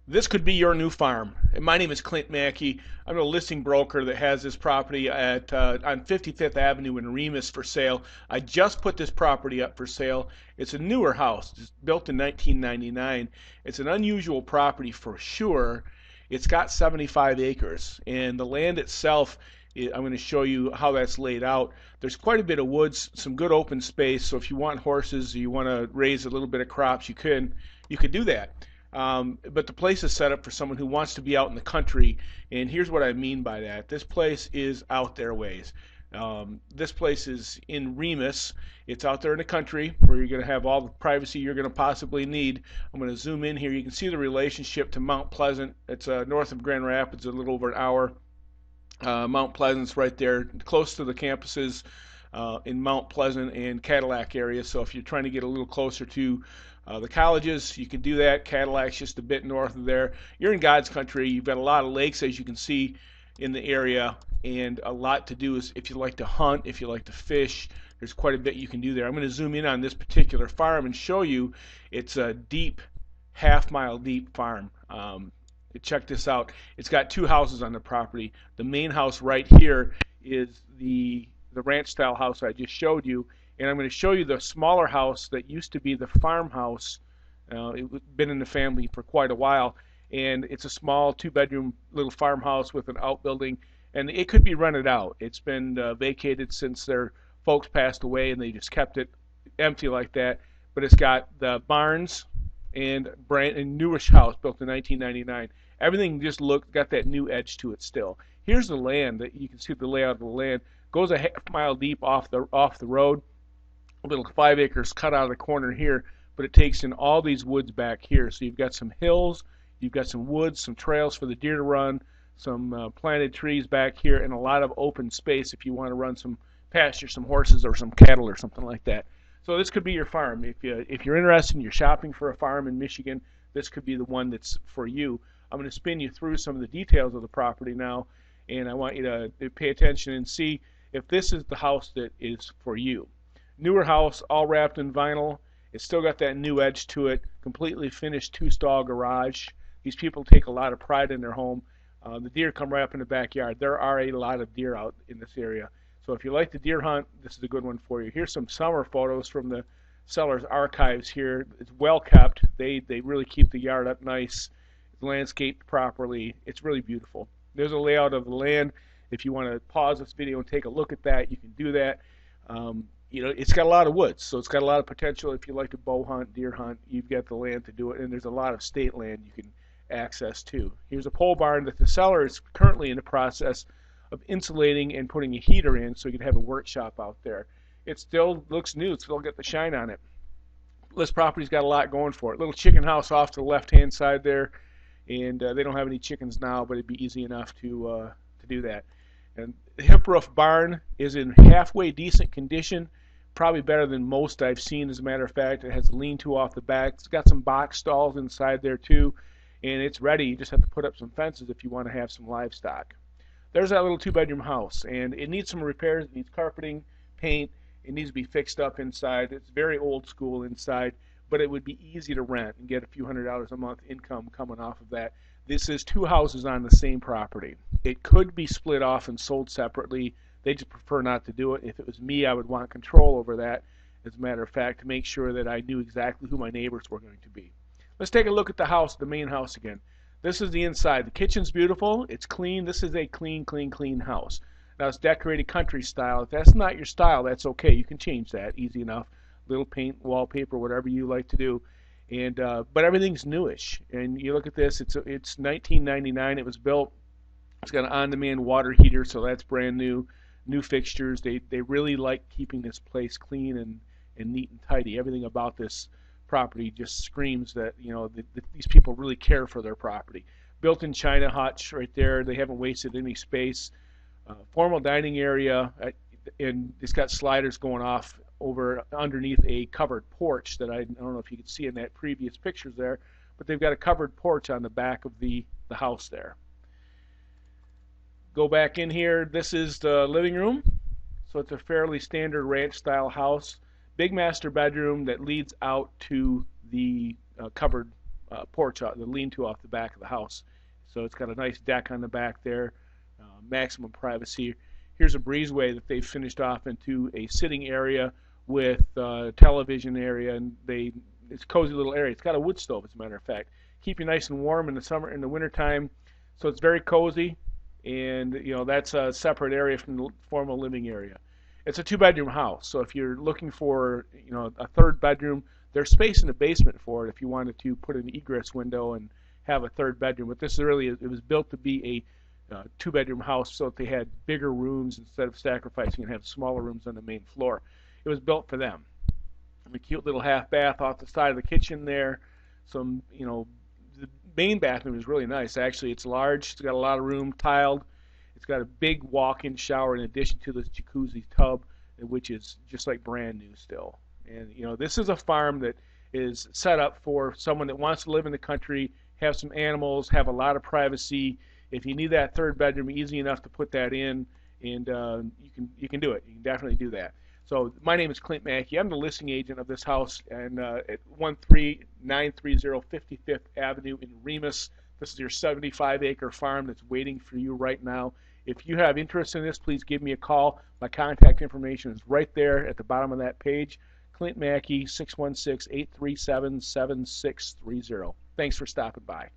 This could be your new farm. And my name is Clint Maki. I'm a listing broker that has this property at on 55th Avenue in Remus for sale. I just put this property up for sale. It's a newer house. It's built in 1999. It's an unusual property for sure. It's got 75 acres, and the land itself, I'm going to show you how that's laid out. There's quite a bit of woods, some good open space. So if you want horses, or you want to raise a little bit of crops, you could do that. But the place is set up for someone who wants to be out in the country, and here's what I mean by that. This place is out there ways. This place is in Remus. It's out there in the country where you're going to have all the privacy you're going to possibly need. I'm going to zoom in here. You can see the relationship to Mount Pleasant. It's north of Grand Rapids, a little over an hour. Mount Pleasant's right there, close to the campuses in Mount Pleasant and Cadillac area. So if you're trying to get a little closer to the colleges, you can do that. Cadillac's just a bit north of there. You're in God's country. You've got a lot of lakes, as you can see, in the area, and a lot to do. Is if you like to hunt, if you like to fish, there's quite a bit you can do there. I'm going to zoom in on this particular farm and show you. It's a deep, half-mile deep farm. Check this out. It's got two houses on the property. The main house right here is the ranch style house I just showed you, and I'm going to show you the smaller house that used to be the farmhouse. It's been in the family for quite a while, and it's a small two-bedroom little farmhouse with an outbuilding, and it could be rented out. It's been vacated since their folks passed away, and they just kept it empty like that. But it's got the barns and newish house built in 1999. Everything just got that new edge to it still. Here's the land that you can see the layout of the land. Goes a half mile deep off the road. A little 5 acres cut out of the corner here, but it takes in all these woods back here. So you've got some hills, you've got some woods, some trails for the deer to run, some planted trees back here, and a lot of open space if you want to run some pasture, some horses or some cattle or something like that. So this could be your farm. If you're interested and you're shopping for a farm in Michigan, this could be the one that's for you. I'm going to spin you through some of the details of the property now, and I want you to pay attention and see if this is the house that is for you. Newer house, all wrapped in vinyl. It's still got that new edge to it. Completely finished two-stall garage. These people take a lot of pride in their home. The deer come right up in the backyard. There are a lot of deer out in this area. So if you like the deer hunt, this is a good one for you. Here's some summer photos from the seller's archives here. It's well kept. They really keep the yard up nice. It's landscaped properly. It's really beautiful. There's a layout of the land. If you want to pause this video and take a look at that, you can do that. It's got a lot of woods, so it's got a lot of potential. If you like to bow hunt, deer hunt, you've got the land to do it, and there's a lot of state land you can access too. Here's a pole barn that the seller is currently in the process of insulating and putting a heater in so you can have a workshop out there. It still looks new. It's still got the shine on it. This property's got a lot going for it. Little chicken house off to the left-hand side there, and they don't have any chickens now, but it'd be easy enough to do that. And the hip roof barn is in halfway decent condition, probably better than most I've seen. As a matter of fact, it has a lean-to off the back. It's got some box stalls inside there too, and it's ready. You just have to put up some fences if you want to have some livestock. There's that little two-bedroom house, and it needs some repairs. It needs carpeting, paint. It needs to be fixed up inside. It's very old school inside, but it would be easy to rent and get a few $100s a month income coming off of that. This is two houses on the same property. It could be split off and sold separately. They just prefer not to do it. If it was me, I would want control over that, as a matter of fact, to make sure that I knew exactly who my neighbors were going to be. Let's take a look at the house, the main house again. This is the inside. The kitchen's beautiful. It's clean. This is a clean, clean, clean house. Now, it's decorated country style. If that's not your style, that's okay. You can change that easy enough. Little paint, wallpaper, whatever you like to do. And but everything's newish. And you look at this. It's 1999. It was built. It's got an on-demand water heater, so that's brand new. New fixtures. They really like keeping this place clean and neat and tidy. Everything about this property just screams that these people really care for their property. Built-in china hutch right there. They haven't wasted any space. Formal dining area, and it's got sliders going off over underneath a covered porch that I don't know if you could see in that previous pictures there, but they've got a covered porch on the back of the house there. Go back in here. This is the living room. So it's a fairly standard ranch style house. Big master bedroom that leads out to the covered porch, the lean-to off the back of the house. So it's got a nice deck on the back there, maximum privacy. Here's a breezeway that they finished off into a sitting area with television area, and it's a cozy little area. It's got a wood stove, as a matter of fact. Keep you nice and warm in the summer, in the wintertime. So it's very cozy, and that's a separate area from the formal living area. It's a 2-bedroom house, so if you're looking for a third bedroom, there's space in the basement for it if you wanted to put an egress window and have a third bedroom. But this is really, it was built to be a 2-bedroom house so that they had bigger rooms instead of sacrificing and have smaller rooms on the main floor. It was built for them. And a cute little half bath off the side of the kitchen there. The main bathroom is really nice. Actually, it's large. It's got a lot of room, tiled. It's got a big walk-in shower in addition to this jacuzzi tub, which is just like brand new still. And this is a farm that is set up for someone that wants to live in the country, have some animals, have a lot of privacy. If you need that third bedroom, easy enough to put that in, and you can do it. You can definitely do that. So my name is Clint Maki. I'm the listing agent of this house at 13930 55th Avenue in Remus. This is your 75-acre farm that's waiting for you right now. If you have interest in this, please give me a call. My contact information is right there at the bottom of that page. Clint Maki, 616-837-7630. Thanks for stopping by.